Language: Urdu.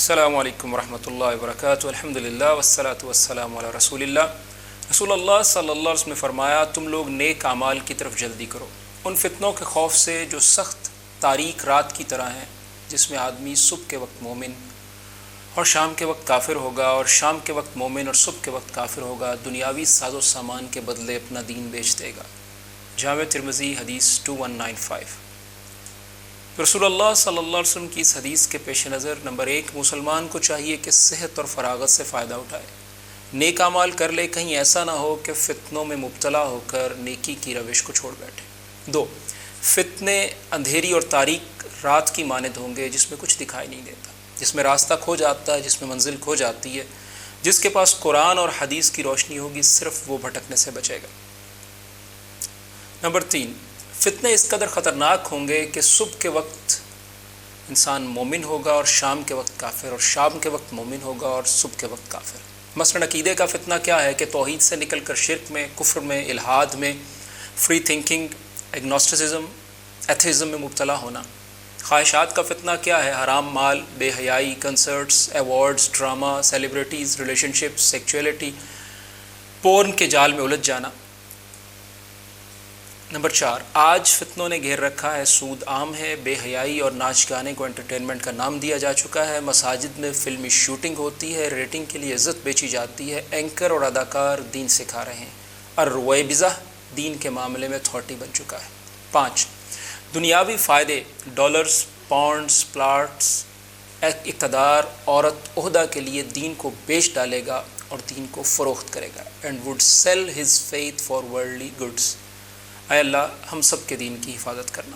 السلام علیکم ورحمۃ اللہ وبرکاتہ. الحمدللہ والصلاۃ والسلام علی رسول اللہ. رسول اللہ صلی اللہ علیہ وسلم نے فرمایا تم لوگ نیک اعمال کی طرف جلدی کرو ان فتنوں کے خوف سے جو سخت تاریک رات کی طرح ہیں، جس میں آدمی صبح کے وقت مومن اور شام کے وقت کافر ہوگا، اور شام کے وقت مومن اور صبح کے وقت کافر ہوگا، دنیاوی ساز و سامان کے بدلے اپنا دین بیچ دے گا. جامع ترمذی حدیث 2195. رسول اللہ صلی اللہ علیہ وسلم کی اس حدیث کے پیش نظر نمبر 1، مسلمان کو چاہیے کہ صحت اور فراغت سے فائدہ اٹھائے، نیک اعمال کر لے، کہیں ایسا نہ ہو کہ فتنوں میں مبتلا ہو کر نیکی کی روش کو چھوڑ بیٹھے. 2، فتنے اندھیری اور تاریک رات کی مانند ہوں گے جس میں کچھ دکھائی نہیں دیتا، جس میں راستہ کھو جاتا ہے، جس میں منزل کھو جاتی ہے. جس کے پاس قرآن اور حدیث کی روشنی ہوگی صرف وہ بھٹکنے سے بچے گا. نمبر 3، فتنے اس قدر خطرناک ہوں گے کہ صبح کے وقت انسان مومن ہوگا اور شام کے وقت کافر، اور شام کے وقت مومن ہوگا اور صبح کے وقت کافر. مثلا عقیدے کا فتنہ کیا ہے کہ توحید سے نکل کر شرک میں، کفر میں، الحاد میں، فری تھنکنگ، ایگنوسٹسزم، ایتھیزم میں مبتلا ہونا. خواہشات کا فتنہ کیا ہے؟ حرام مال، بے حیائی، concerts, awards, drama, celebrities, relationship, sexuality, porn کے جال میں الجھ جانا. نمبر 4، آج فتنوں نے گھیر رکھا ہے. سود عام ہے، بے حیائی اور ناچ گانے کو انٹرٹینمنٹ کا نام دیا جا چکا ہے. مساجد میں فلمی شوٹنگ ہوتی ہے، ریٹنگ کے لیے عزت بیچی جاتی ہے. اینکر اور اداکار دین سکھا رہے ہیں. الرویبضہ دین کے معاملے میں اتھارٹی بن چکا ہے. 5، دنیاوی فائدے، ڈالرز، پاؤنڈز، پلاٹس، اقتدار، عورت، عہدہ کے لیے دین کو بیچ ڈالے گا اور دین کو فروخت کرے گا. And would sell his faith for worldly goods. اے اللہ ہم سب کے دین کی حفاظت کرنا.